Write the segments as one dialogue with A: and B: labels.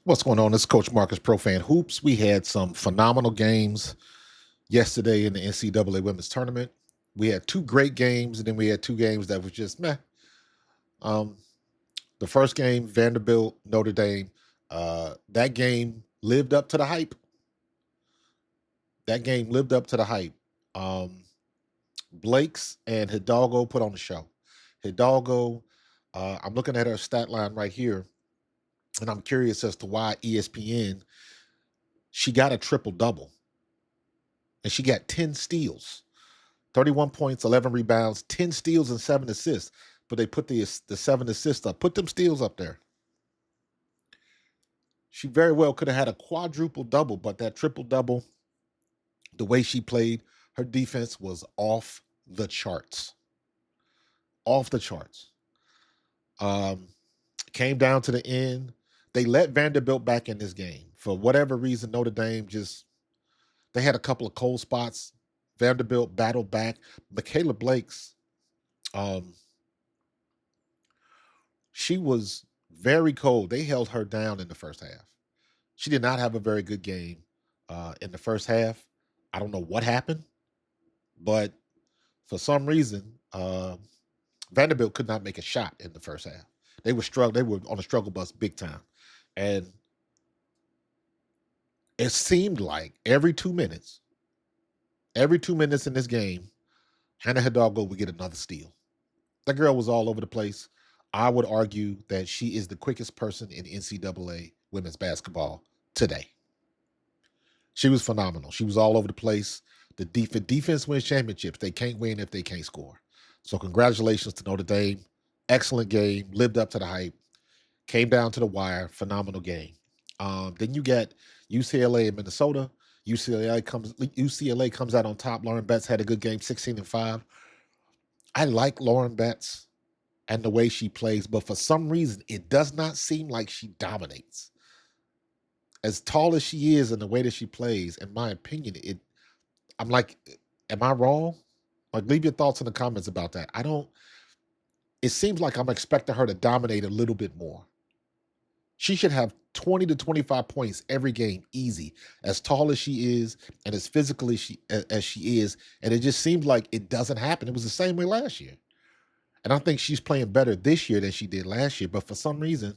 A: What's going on? This is Coach Marcus Profan Hoops. We had some phenomenal games yesterday in the NCAA Women's Tournament. We had two great games, and then we had two games that was just meh. Um, the first game, Vanderbilt, Notre Dame, that game lived up to the hype. That game lived up to the hype. Um, Blake's and Hidalgo put on the show. Hidalgo, I'm looking at her stat line right here, and I'm curious as to why ESPN, she got a triple double and she got 10 steals, 31 points, 11 rebounds, 10 steals, and 7 assists. But they put the 7 assists up. Put them steals up there. She very well could have had a quadruple double, but that triple double, the way she played, her defense was off the charts. Off the charts. Um, Came down to the end. They let Vanderbilt back in this game. For whatever reason, Notre Dame just, they had a couple of cold spots. Vanderbilt battled back. Michaela Blake's, um, she was very cold. They held her down in the first half. She did not have a very good game in the first half. I don't know what happened, but for some reason, Vanderbilt could not make a shot in the first half. They were struggling. They were on a struggle bus big time, and it seemed like every 2 minutes in this game, Hannah Hidalgo would get another steal. That girl was all over the place. I would argue that she is the quickest person in NCAA women's basketball today. She was phenomenal. She was all over the place. The defense wins championships. They can't win if they can't score. So congratulations to Notre Dame. Excellent game. Lived up to the hype. Came down to the wire. Phenomenal game. Then you get UCLA and Minnesota. UCLA comes out on top. Lauren Betts had a good game, 16-5. I like Lauren Betts and the way she plays, but for some reason, it does not seem like she dominates. As tall as she is and the way that she plays, in my opinion, I'm like, am I wrong? Like, leave your thoughts in the comments about that. I don't. It seems like I'm expecting her to dominate a little bit more. She should have 20 to 25 points every game, easy. As tall as she is, and as physically as she is, and it just seems like it doesn't happen. It was the same way last year, and I think she's playing better this year than she did last year. But for some reason,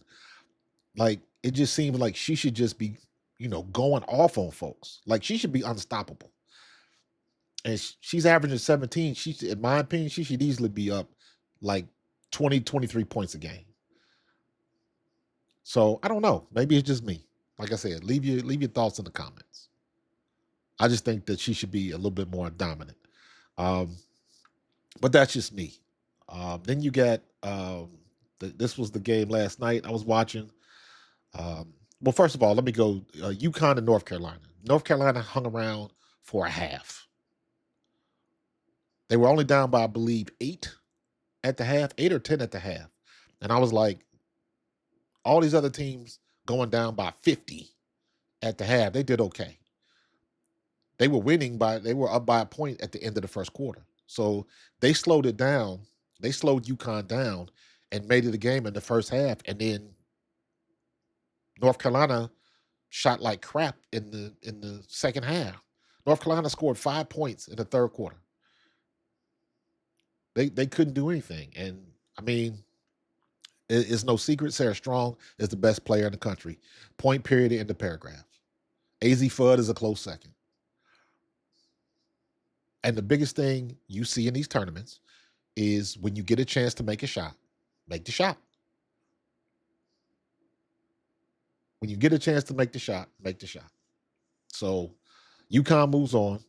A: like it just seems like she should just be, going off on folks. Like she should be unstoppable. And she's averaging 17. In my opinion, she should easily be up like 20, 23 points a game. So I don't know. Maybe it's just me. Like I said, leave your thoughts in the comments. I just think that she should be a little bit more dominant. Um, but that's just me. Then you get this was the game last night I was watching. Well, first of all, let me go UConn and North Carolina. North Carolina hung around for a half. They were only down by, I believe, 8 at the half, 8 or 10 at the half. And I was like, all these other teams going down by 50 at the half, they did okay. They were up by a point at the end of the first quarter. So they slowed it down. They slowed UConn down and made it a game in the first half. And then North Carolina shot like crap in the second half. North Carolina scored 5 points in the third quarter. They couldn't do anything. And I mean, it's no secret Sarah Strong is the best player in the country. Point period in the paragraph. AZ Fudd is a close second. And the biggest thing you see in these tournaments is when you get a chance to make a shot, make the shot. When you get a chance to make the shot, make the shot. So UConn moves on.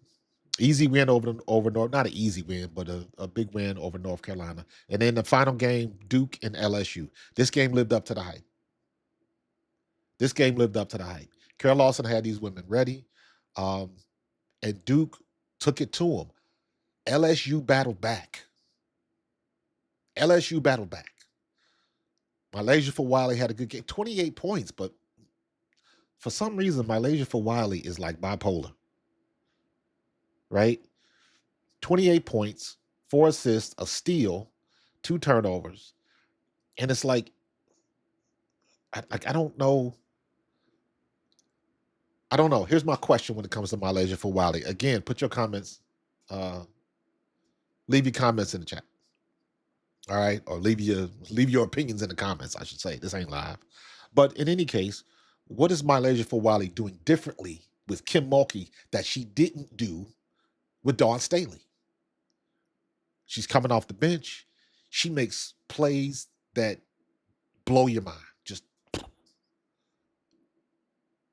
A: Easy win over North, not an easy win, but a big win over North Carolina. And then the final game, Duke and LSU. This game lived up to the hype. This game lived up to the hype. Carol Lawson had these women ready, um, and Duke took it to them. LSU battled back. LSU battled back. Malaysia for Wiley had a good game, 28 points, but for some reason, Malaysia for Wiley is like bipolar, right? 28 points, 4 assists, a steal, 2 turnovers. And it's like, I don't know. I don't know. Here's my question when it comes to Malaysia for Wiley. Again, put your comments, uh, leave your comments in the chat. All right, or leave your opinions in the comments. I should say this ain't live, but in any case, what is Malaysia for Wiley doing differently with Kim Mulkey that she didn't do with Dawn Staley? She's coming off the bench. She makes plays that blow your mind. Just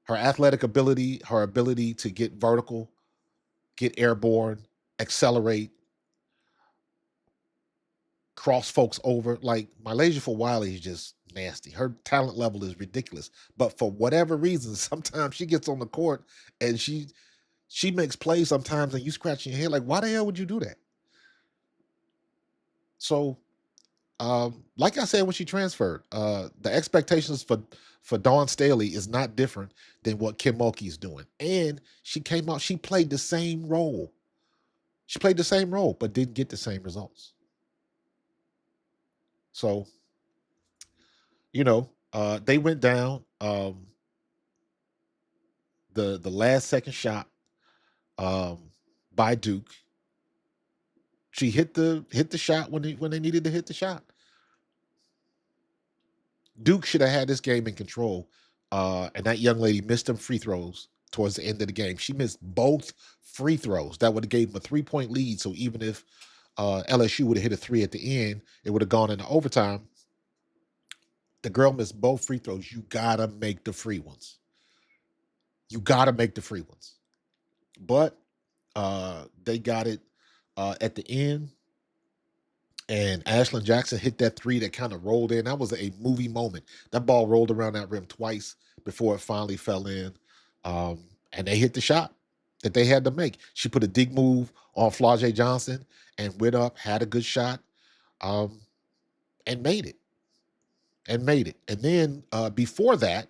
A: her athletic ability, her ability to get vertical, get airborne, accelerate, cross folks over. Like Malaysia for Wiley is just nasty. Her talent level is ridiculous. But for whatever reason, sometimes she gets on the court and she makes plays sometimes and you scratch your head like, why the hell would you do that? So like I said when she transferred, the expectations for Dawn Staley is not different than what Kim Mulkey is doing. And she came out, she played the same role. She played the same role, but didn't get the same results. So, they went down. The last second shot um, by Duke. She hit the shot when they needed to hit the shot. Duke should have had this game in control, and that young lady missed them free throws towards the end of the game. She missed both free throws. That would have gave them a 3-point lead. So even if LSU would have hit a three at the end, it would have gone into overtime. The girl missed both free throws. You gotta make the free ones. You gotta make the free ones. But they got it at the end, and Ashlyn Jackson hit that three that kind of rolled in. That was a movie moment. That ball rolled around that rim twice before it finally fell in, and they hit the shot that they had to make. She put a dig move on Flau'jae Johnson and went up, had a good shot, um, and made it. And then before that,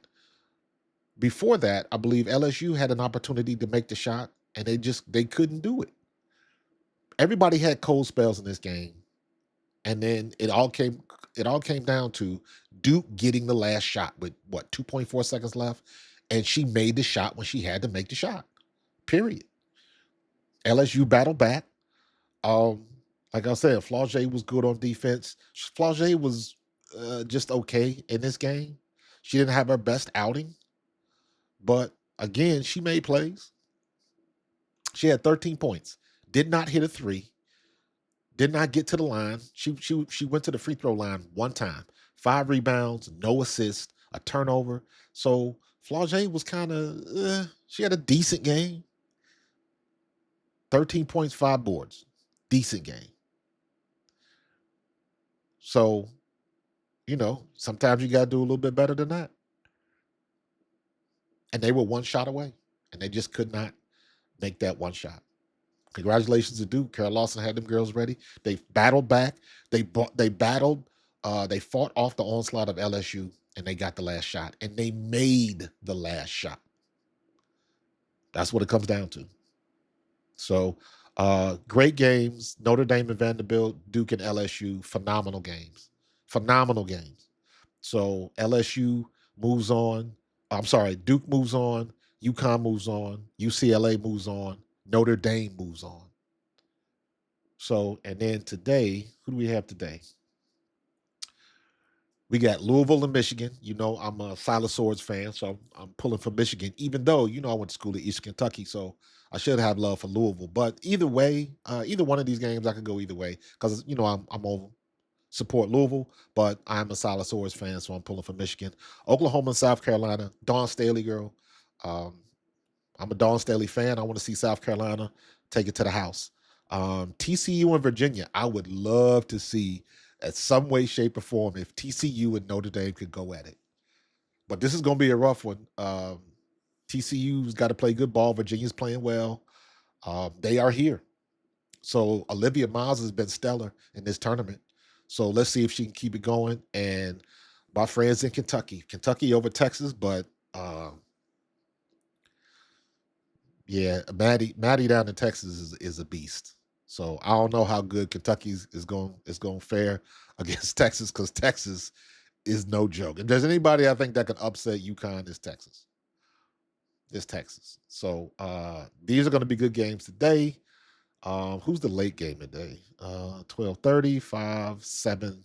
A: I believe LSU had an opportunity to make the shot, and they couldn't do it. Everybody had cold spells in this game, and then it all came down to Duke getting the last shot with what 2.4 seconds left, and she made the shot when she had to make the shot. Period. LSU battled back. Um, like I said, Flau'jae was good on defense. Flau'jae was just okay in this game. She didn't have her best outing, but again, she made plays. She had 13 points. Did not hit a three. Did not get to the line. She went to the free throw line one time. 5 rebounds, no assist, a turnover. So Flau'jae was kind of she had a decent game. 13 points, 5 boards. Decent game. So, sometimes you gotta do a little bit better than that. And they were one shot away. And they just could not make that one shot. Congratulations to Duke. Carol Lawson had them girls ready. They battled back. They battled. They fought off the onslaught of LSU, and they got the last shot. And they made the last shot. That's what it comes down to. So, great games. Notre Dame and Vanderbilt, Duke and LSU, phenomenal games. Phenomenal games. So LSU moves on. I'm sorry, Duke moves on. UConn moves on. UCLA moves on. Notre Dame moves on. So, and then today, who do we have today? We got Louisville and Michigan. I'm a Silas Swords fan, so I'm pulling for Michigan, even though, I went to school at Eastern Kentucky, so I should have love for Louisville. But either way, either one of these games, I could go either way because, I'm over support Louisville, but I'm a Silas Swords fan, so I'm pulling for Michigan. Oklahoma and South Carolina. Dawn Staley girl. Um, I'm a Dawn Staley fan. I want to see South Carolina take it to the house. TCU and Virginia, I would love to see at some way, shape, or form if TCU and Notre Dame could go at it. But this is going to be a rough one. TCU's got to play good ball. Virginia's playing well. They are here. So Olivia Miles has been stellar in this tournament. So let's see if she can keep it going. And my friends in Kentucky over Texas, but yeah, Maddie down in Texas is a beast. So I don't know how good Kentucky's is going to fare against Texas because Texas is no joke. If there's anybody I think that can upset UConn, is Texas. is Texas. So these are going to be good games today. Who's the late game today? 12:30, 5, 7.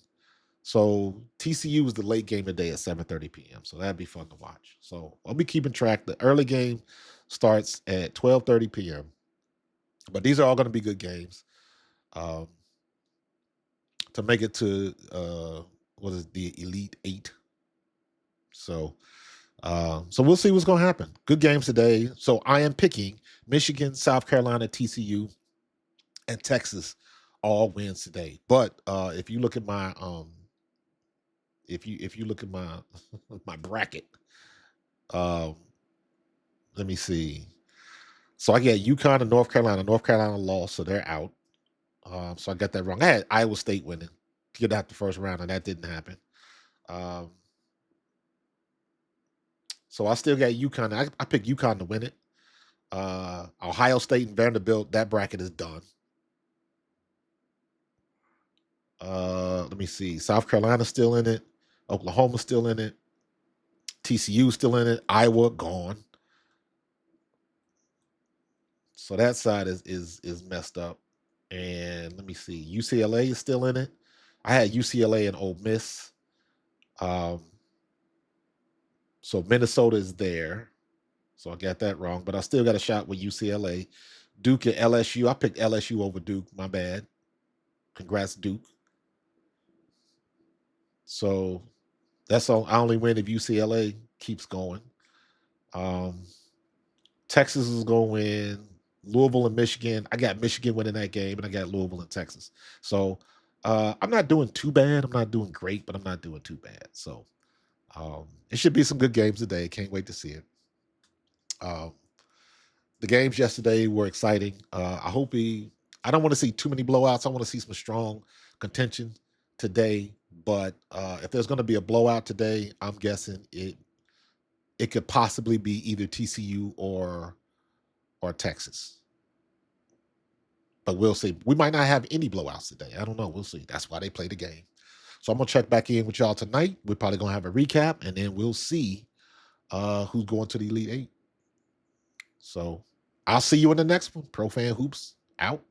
A: So TCU is the late game today at 7:30 p.m. So that'd be fun to watch. So I'll be keeping track. The early game starts at 12:30 p.m. But these are all going to be good games. Um, to make it to what is the Elite Eight. So so we'll see what's going to happen. Good games today. So I am picking Michigan, South Carolina, TCU, and Texas all wins today. But if you look at my if you look at my my bracket, um, let me see. So I got UConn and North Carolina. North Carolina lost, so they're out. So I got that wrong. I had Iowa State winning to get out the first round, and that didn't happen. Um, so I still got UConn. I picked UConn to win it. Ohio State and Vanderbilt, that bracket is done. Let me see. South Carolina's still in it. Oklahoma's still in it. TCU's still in it. Iowa gone. So that side is messed up. And let me see. UCLA is still in it. I had UCLA and Ole Miss. Um, so Minnesota is there. So I got that wrong, but I still got a shot with UCLA. Duke and LSU. I picked LSU over Duke. My bad. Congrats, Duke. So that's all. I only win if UCLA keeps going. Um, Texas is going to win. Louisville and Michigan. I got Michigan winning that game, and I got Louisville and Texas. So I'm not doing too bad. I'm not doing great, but I'm not doing too bad. So it should be some good games today. Can't wait to see it. Um, the games yesterday were exciting. I don't want to see too many blowouts. I want to see some strong contention today. But if there's going to be a blowout today, I'm guessing it could possibly be either TCU or Texas. But we'll see. We might not have any blowouts today. I don't know. We'll see. That's why they play the game. So I'm gonna check back in with y'all tonight. We're probably gonna have a recap, and then we'll see who's going to the Elite Eight. So I'll see you in the next one. Pro Fan Hoops out.